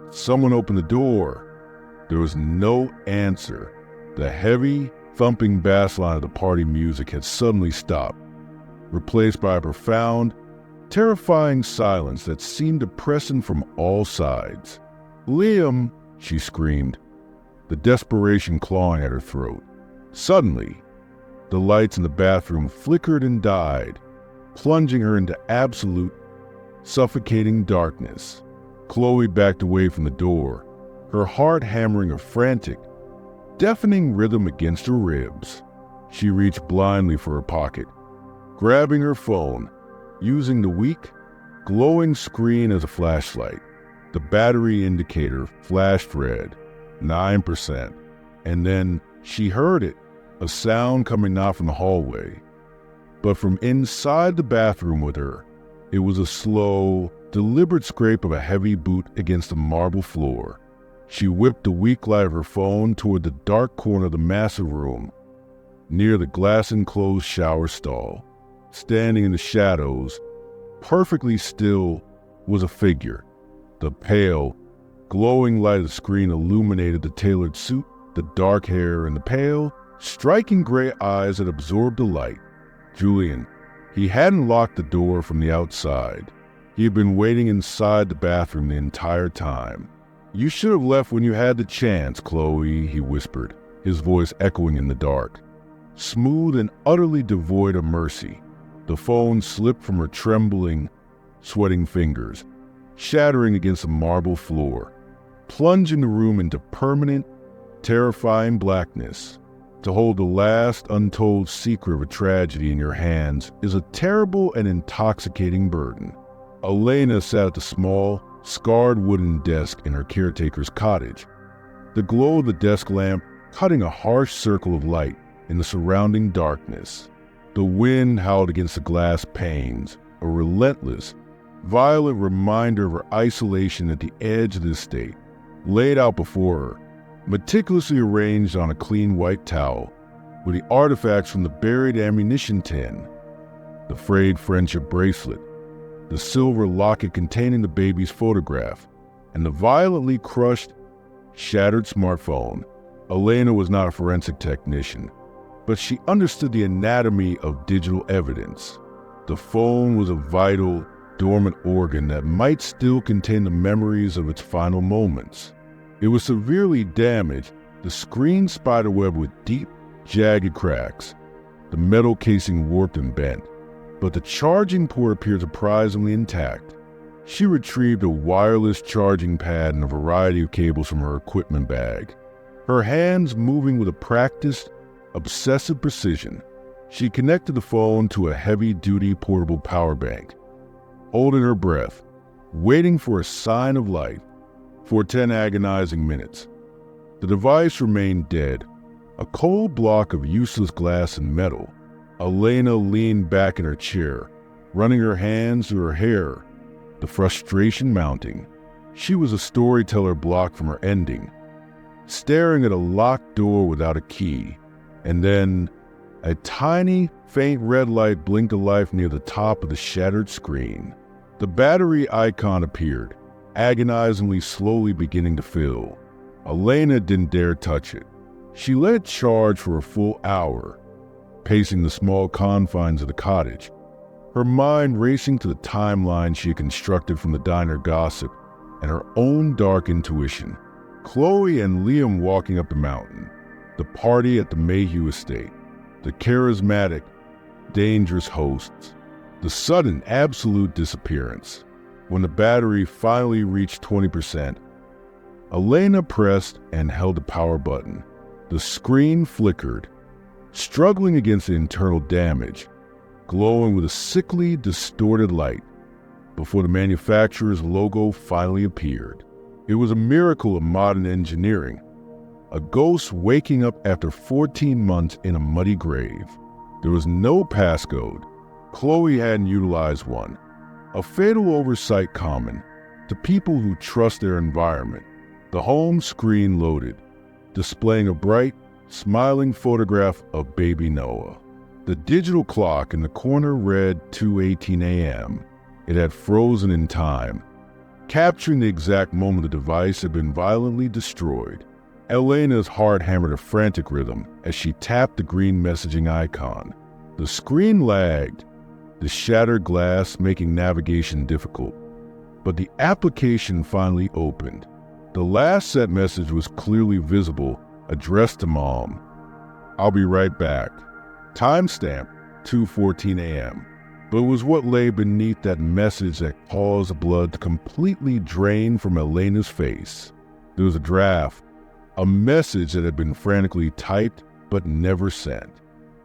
Someone open the door." There was no answer. The heavy, thumping bass line of the party music had suddenly stopped, replaced by a profound, terrifying silence that seemed to press in from all sides. "Liam!" she screamed, the desperation clawing at her throat. Suddenly, the lights in the bathroom flickered and died, plunging her into absolute, suffocating darkness. Chloe backed away from the door, her heart hammering a frantic, deafening rhythm against her ribs. She reached blindly for her pocket, grabbing her phone, using the weak, glowing screen as a flashlight. The battery indicator flashed red, 9%, and then she heard it, a sound coming not from the hallway, but from inside the bathroom with her. It was a slow, deliberate scrape of a heavy boot against the marble floor. She whipped the weak light of her phone toward the dark corner of the massive room, near the glass-enclosed shower stall. Standing in the shadows, perfectly still, was a figure. The pale, glowing light of the screen illuminated the tailored suit, the dark hair, and the pale, striking gray eyes that absorbed the light. Julian. He hadn't locked the door from the outside. He had been waiting inside the bathroom the entire time. "You should have left when you had the chance, Chloe," he whispered, his voice echoing in the dark, smooth and utterly devoid of mercy. The phone slipped from her trembling, sweating fingers, shattering against the marble floor, plunging the room into permanent, terrifying blackness. To hold the last untold secret of a tragedy in your hands is a terrible and intoxicating burden. Elena sat at the small, scarred wooden desk in her caretaker's cottage, the glow of the desk lamp cutting a harsh circle of light in the surrounding darkness. The wind howled against the glass panes, a relentless, violent reminder of her isolation at the edge of the estate, laid out before her, meticulously arranged on a clean white towel, with the artifacts from the buried ammunition tin, the frayed friendship bracelet, the silver locket containing the baby's photograph, and the violently crushed, shattered smartphone. Elena was not a forensic technician, but she understood the anatomy of digital evidence. The phone was a vital, dormant organ that might still contain the memories of its final moments. It was severely damaged, the screen spiderweb with deep, jagged cracks, the metal casing warped and bent, but the charging port appeared surprisingly intact. She retrieved a wireless charging pad and a variety of cables from her equipment bag. Her hands moving with a practiced, obsessive precision, she connected the phone to a heavy-duty portable power bank, holding her breath, waiting for a sign of life. For 10 agonizing minutes, the device remained dead, a cold block of useless glass and metal. Elena leaned back in her chair, running her hands through her hair, the frustration mounting. She was a storyteller blocked from her ending, staring at a locked door without a key. And then, a tiny, faint red light blinked to life near the top of the shattered screen. The battery icon appeared, agonizingly slowly beginning to fill. Elena didn't dare touch it. She let it charge for a full hour, pacing the small confines of the cottage, her mind racing to the timeline she had constructed from the diner gossip and her own dark intuition. Chloe and Liam walking up the mountain, the party at the Mayhew estate, the charismatic, dangerous hosts, the sudden absolute disappearance. When the battery finally reached 20%, Elena pressed and held the power button. The screen flickered, struggling against the internal damage, glowing with a sickly, distorted light, before the manufacturer's logo finally appeared. It was a miracle of modern engineering, a ghost waking up after 14 months in a muddy grave. There was no passcode. Chloe hadn't utilized one, a fatal oversight common to people who trust their environment. The home screen loaded, displaying a bright, smiling photograph of baby Noah. The digital clock in the corner read 2:18 a.m. It had frozen in time, capturing the exact moment the device had been violently destroyed. Elena's heart hammered a frantic rhythm as she tapped the green messaging icon. The screen lagged, the shattered glass making navigation difficult. But the application finally opened. The last set message was clearly visible, addressed to Mom. "I'll be right back." Timestamp 2:14 a.m. But it was what lay beneath that message that caused the blood to completely drain from Elena's face. There was a draft, a message that had been frantically typed but never sent.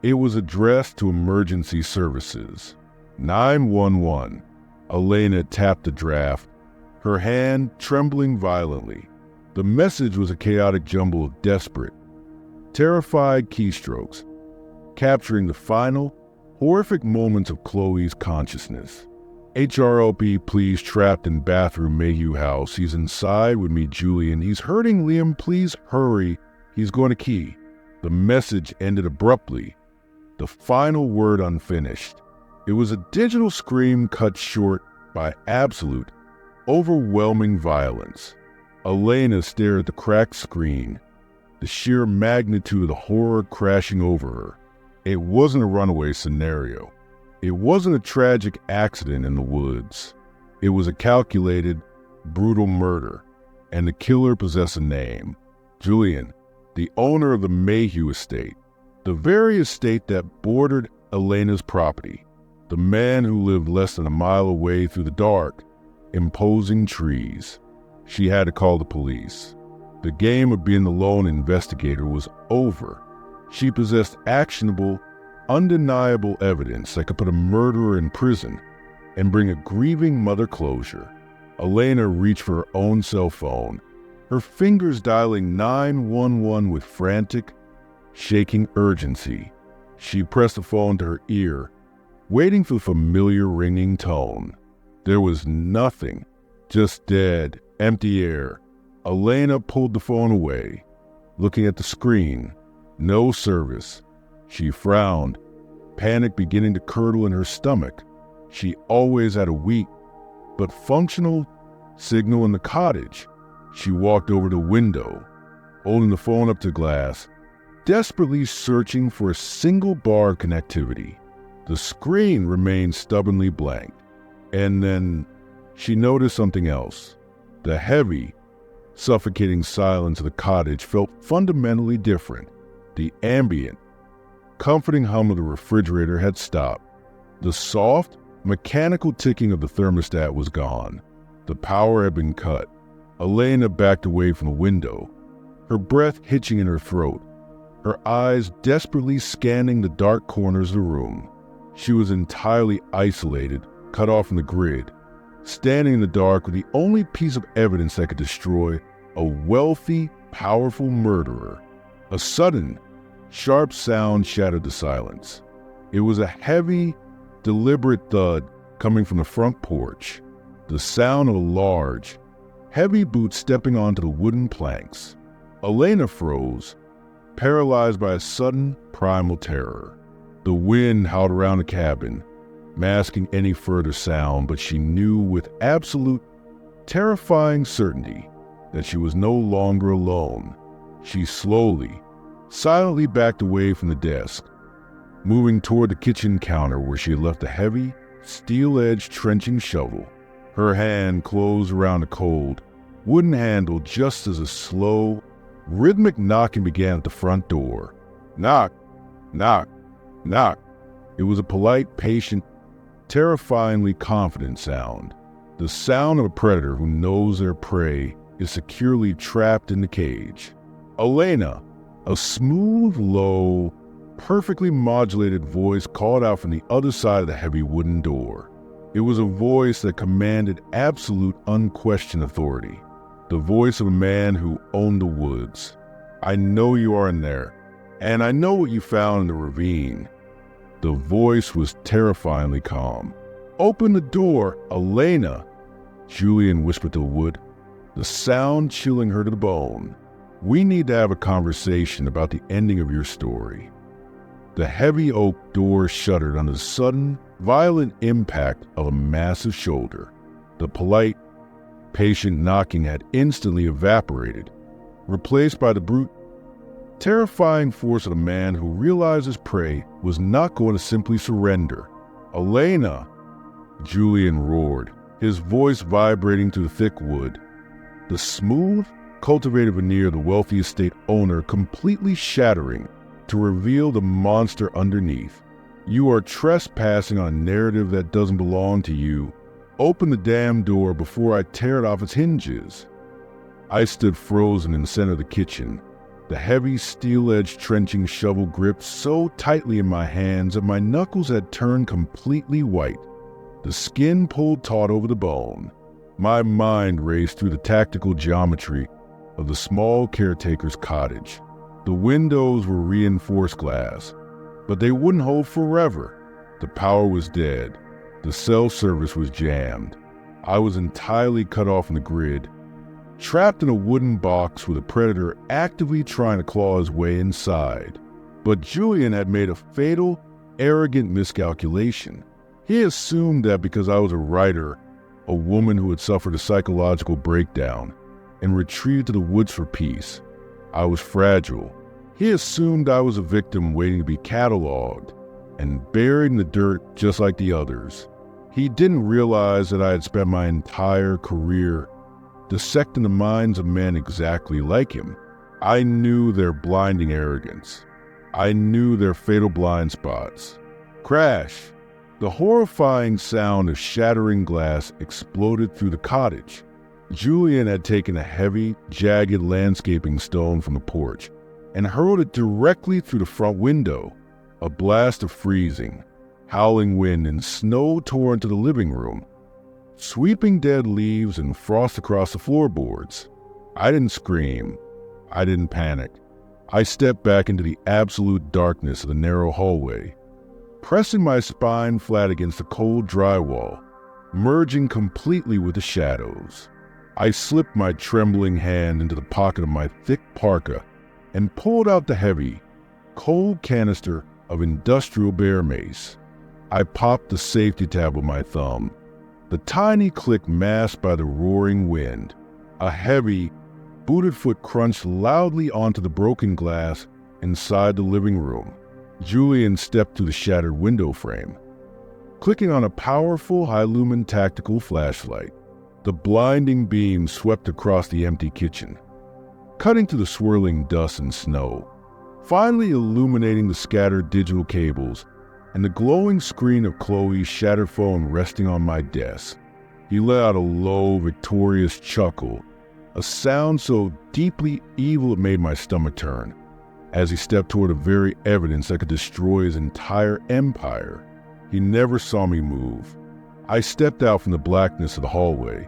It was addressed to emergency services. 911. Elena tapped the draft, her hand trembling violently. The message was a chaotic jumble of desperate, terrified keystrokes, capturing the final, horrific moments of Chloe's consciousness. "HRLP, please, trapped in bathroom Mayhew house. He's inside with me, Julian. He's hurting Liam, please hurry. He's going to key." The message ended abruptly, the final word unfinished. It was a digital scream cut short by absolute, overwhelming violence. Elena stared at the cracked screen, the sheer magnitude of the horror crashing over her. It wasn't a runaway scenario. It wasn't a tragic accident in the woods. It was a calculated, brutal murder, and the killer possessed a name. Julian, the owner of the Mayhew estate, the very estate that bordered Elena's property, the man who lived less than a mile away through the dark, imposing trees. She had to call the police. The game of being the lone investigator was over. She possessed actionable, undeniable evidence that could put a murderer in prison and bring a grieving mother closure. Elena reached for her own cell phone, her fingers dialing 911 with frantic, shaking urgency. She pressed the phone to her ear, waiting for the familiar ringing tone. There was nothing, just dead, empty air. Elena pulled the phone away, looking at the screen. No service. She frowned, panic beginning to curdle in her stomach. She always had a weak, but functional signal in the cottage. She walked over to the window, holding the phone up to glass, desperately searching for a single bar of connectivity. The screen remained stubbornly blank. And then she noticed something else. The heavy, suffocating silence of the cottage felt fundamentally different. The ambient, comforting hum of the refrigerator had stopped. The soft, mechanical ticking of the thermostat was gone. The power had been cut. Elena backed away from the window, her breath hitching in her throat, her eyes desperately scanning the dark corners of the room. She was entirely isolated, cut off from the grid, standing in the dark with the only piece of evidence that could destroy a wealthy, powerful murderer. A sudden, sharp sound shattered the silence. It was a heavy, deliberate thud coming from the front porch, the sound of a large, heavy boot stepping onto the wooden planks. Elena froze, paralyzed by a sudden, primal terror. The wind howled around the cabin, masking any further sound, but she knew with absolute, terrifying certainty that she was no longer alone. She slowly, silently backed away from the desk, moving toward the kitchen counter where she had left a heavy, steel-edged trenching shovel. Her hand closed around the cold, wooden handle just as a slow, rhythmic knocking began at the front door. Knock, knock, knock. It was a polite, patient, terrifyingly confident sound. The sound of a predator who knows their prey is securely trapped in the cage. Elena, a smooth, low, perfectly modulated voice called out from the other side of the heavy wooden door. It was a voice that commanded absolute, unquestioned authority. The voice of a man who owned the woods. I know you are in there, and I know what you found in the ravine. The voice was terrifyingly calm. Open the door, Elena, Julian whispered to the wood, the sound chilling her to the bone. We need to have a conversation about the ending of your story. The heavy oak door shuddered under the sudden, violent impact of a massive shoulder. The polite, patient knocking had instantly evaporated, replaced by the brute, terrifying force of a man who realized his prey was not going to simply surrender. Elena, Julian roared, his voice vibrating through the thick wood. The smooth, cultivated veneer of the wealthy estate owner completely shattering to reveal the monster underneath. You are trespassing on a narrative that doesn't belong to you. Open the damn door before I tear it off its hinges. I stood frozen in the center of the kitchen, the heavy steel-edged trenching shovel gripped so tightly in my hands that my knuckles had turned completely white, the skin pulled taut over the bone. My mind raced through the tactical geometry of the small caretaker's cottage. The windows were reinforced glass, but they wouldn't hold forever. The power was dead. The cell service was jammed. I was entirely cut off from the grid, trapped in a wooden box with a predator actively trying to claw his way inside. But Julian had made a fatal, arrogant miscalculation. He assumed that because I was a writer, a woman who had suffered a psychological breakdown and retreated to the woods for peace, I was fragile. He assumed I was a victim waiting to be cataloged and buried in the dirt just like the others. He didn't realize that I had spent my entire career dissecting the minds of men exactly like him. I knew their blinding arrogance. I knew their fatal blind spots. Crash! The horrifying sound of shattering glass exploded through the cottage. Julian had taken a heavy, jagged landscaping stone from the porch and hurled it directly through the front window. A blast of freezing, howling wind and snow tore into the living room, sweeping dead leaves and frost across the floorboards. I didn't scream. I didn't panic. I stepped back into the absolute darkness of the narrow hallway, pressing my spine flat against the cold drywall, merging completely with the shadows. I slipped my trembling hand into the pocket of my thick parka and pulled out the heavy, cold canister of industrial bear mace. I popped the safety tab with my thumb, the tiny click masked by the roaring wind. A heavy, booted foot crunched loudly onto the broken glass inside the living room. Julian stepped to the shattered window frame. clicking on a powerful high-lumen tactical flashlight. The blinding beam swept across the empty kitchen, cutting through the swirling dust and snow, finally illuminating the scattered digital cables and the glowing screen of Chloe's shattered phone resting on my desk. He let out a low, victorious chuckle, a sound so deeply evil it made my stomach turn, as he stepped toward the very evidence that could destroy his entire empire. He never saw me move. I stepped out from the blackness of the hallway,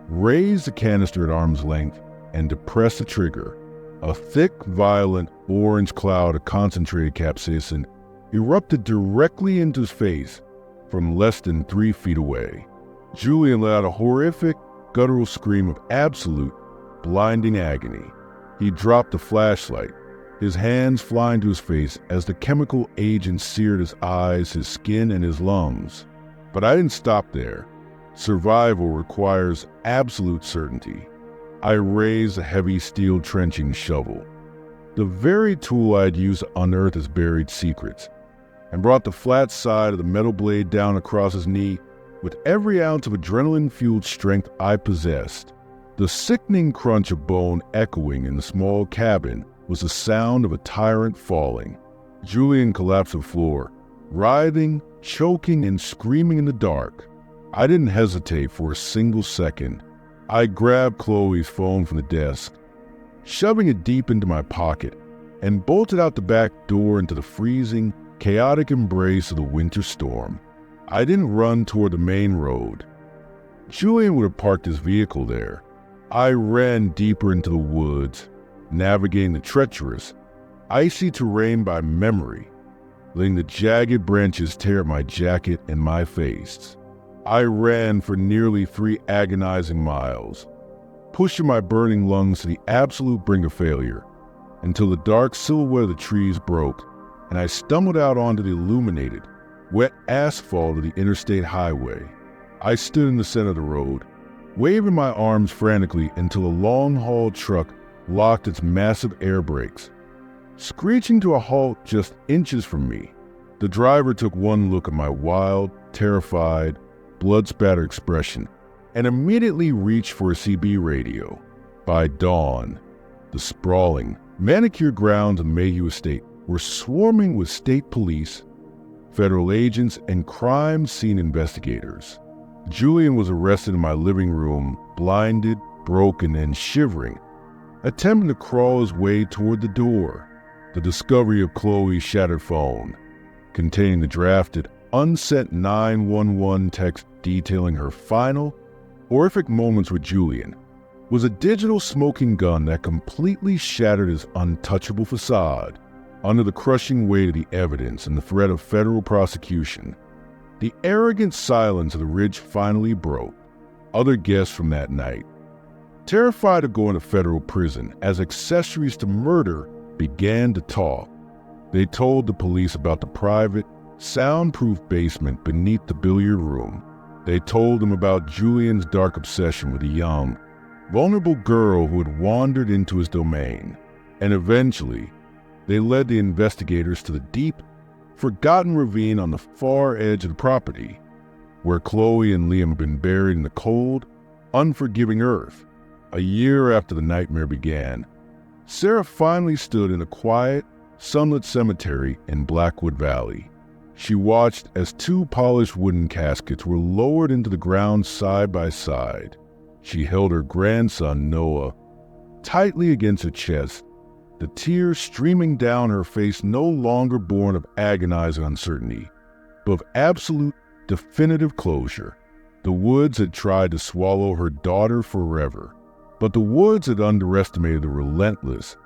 raised the canister at arm's length, and depressed the trigger. A thick, violent, orange cloud of concentrated capsaicin erupted directly into his face from less than 3 feet away. Julian let out a horrific, guttural scream of absolute, blinding agony. He dropped the flashlight, his hands flying to his face as the chemical agent seared his eyes, his skin, and his lungs. But I didn't stop there. Survival requires absolute certainty. I raised a heavy steel trenching shovel, the very tool I had used to unearth his buried secrets, and brought the flat side of the metal blade down across his knee with every ounce of adrenaline-fueled strength I possessed. The sickening crunch of bone echoing in the small cabin was the sound of a tyrant falling. Julian collapsed to the floor, writhing, choking, and screaming in the dark. I didn't hesitate for a single second. I grabbed Chloe's phone from the desk, shoving it deep into my pocket, and bolted out the back door into the freezing, chaotic embrace of the winter storm. I didn't run toward the main road. Julian would have parked his vehicle there. I ran deeper into the woods, navigating the treacherous, icy terrain by memory, letting the jagged branches tear at my jacket and my face. I ran for nearly 3 agonizing miles, pushing my burning lungs to the absolute brink of failure, until the dark silhouette of the trees broke, and I stumbled out onto the illuminated, wet asphalt of the interstate highway. I stood in the center of the road, waving my arms frantically until a long-haul truck locked its massive air brakes. Screeching to a halt just inches from me, the driver took one look at my wild, terrified, blood-spattered expression and immediately reached for a CB radio. By dawn, the sprawling, manicured grounds of Mayhew Estate were swarming with state police, federal agents, and crime scene investigators. Julian was arrested in my living room, blinded, broken, and shivering, attempting to crawl his way toward the door. The discovery of Chloe's shattered phone, containing the drafted, unsent 911 text detailing her final, horrific moments with Julian, was a digital smoking gun that completely shattered his untouchable facade. Under the crushing weight of the evidence and the threat of federal prosecution, the arrogant silence of the ridge finally broke. Other guests from that night, terrified of going to federal prison as accessories to murder, began to talk. They told the police about the private, soundproof basement beneath the billiard room. They told them about Julian's dark obsession with a young, vulnerable girl who had wandered into his domain. And eventually, they led the investigators to the deep, forgotten ravine on the far edge of the property, where Chloe and Liam had been buried in the cold, unforgiving earth. A year after the nightmare began, Sarah finally stood in a quiet, sunlit cemetery in Blackwood Valley. She watched as 2 polished wooden caskets were lowered into the ground side by side. She held her grandson, Noah, tightly against her chest, the tears streaming down her face, no longer born of agonizing uncertainty, but of absolute, definitive closure. The woods had tried to swallow her daughter forever, but the woods had underestimated the relentless,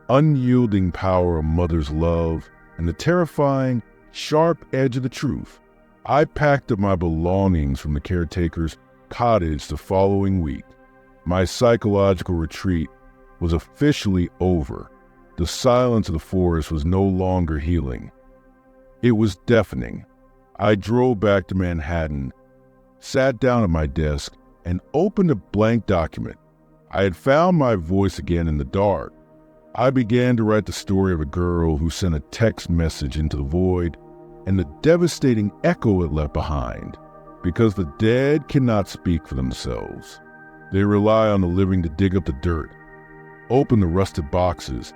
unyielding power of mother's love and the terrifying, sharp edge of the truth. I packed up my belongings from the caretaker's cottage the following week. My psychological retreat was officially over. The silence of the forest was no longer healing. It was deafening. I drove back to Manhattan, sat down at my desk, and opened a blank document. I had found my voice again in the dark. I began to write the story of a girl who sent a text message into the void, and the devastating echo it left behind, because the dead cannot speak for themselves. They rely on the living to dig up the dirt, open the rusted boxes,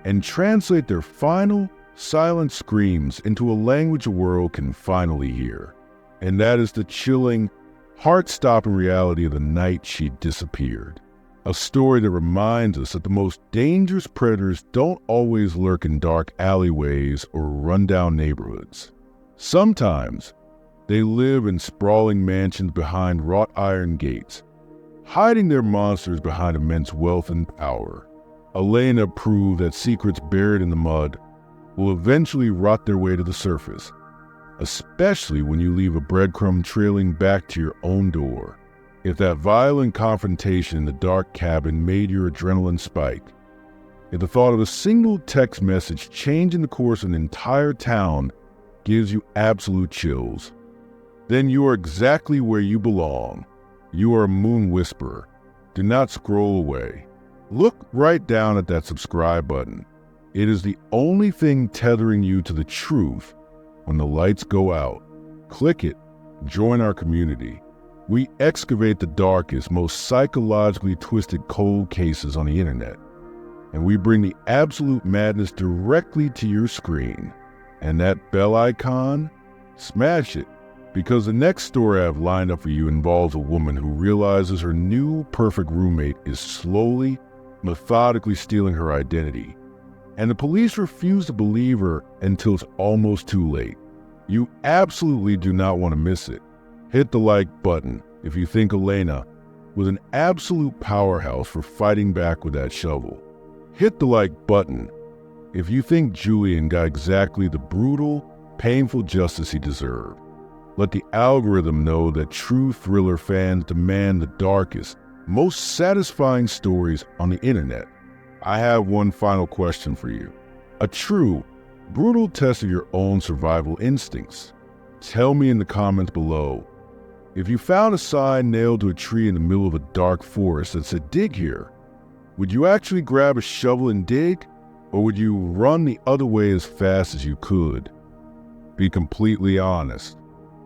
and translate their final, silent screams into a language the world can finally hear. And that is the chilling, heart-stopping reality of the night she disappeared. A story that reminds us that the most dangerous predators don't always lurk in dark alleyways or rundown neighborhoods. Sometimes, they live in sprawling mansions behind wrought iron gates, hiding their monsters behind immense wealth and power. Elena proved that secrets buried in the mud will eventually rot their way to the surface, especially when you leave a breadcrumb trailing back to your own door. If that violent confrontation in the dark cabin made your adrenaline spike, if the thought of a single text message changing the course of an entire town gives you absolute chills, then you are exactly where you belong. You are a moon whisperer. Do not scroll away. Look right down at that subscribe button. It is the only thing tethering you to the truth when the lights go out. Click it. Join our community. We excavate the darkest, most psychologically twisted cold cases on the internet, and we bring the absolute madness directly to your screen. And that bell icon? Smash it, because the next story I have lined up for you involves a woman who realizes her new perfect roommate is slowly, methodically stealing her identity, and the police refuse to believe her until it's almost too late. You absolutely do not want to miss it. Hit the like button if you think Elena was an absolute powerhouse for fighting back with that shovel. Hit the like button if you think Julian got exactly the brutal, painful justice he deserved. Let the algorithm know that true thriller fans demand the darkest, most satisfying stories on the internet. I have one final question for you. A true, brutal test of your own survival instincts. Tell me in the comments below. If you found a sign nailed to a tree in the middle of a dark forest that said "dig here," would you actually grab a shovel and dig? Or would you run the other way as fast as you could? Be completely honest.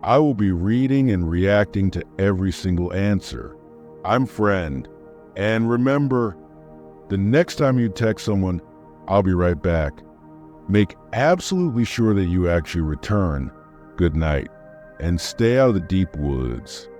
I will be reading and reacting to every single answer. I'm Friend. And remember, the next time you text someone, I'll be right back. Make absolutely sure that you actually return. Good night, and stay out of the deep woods.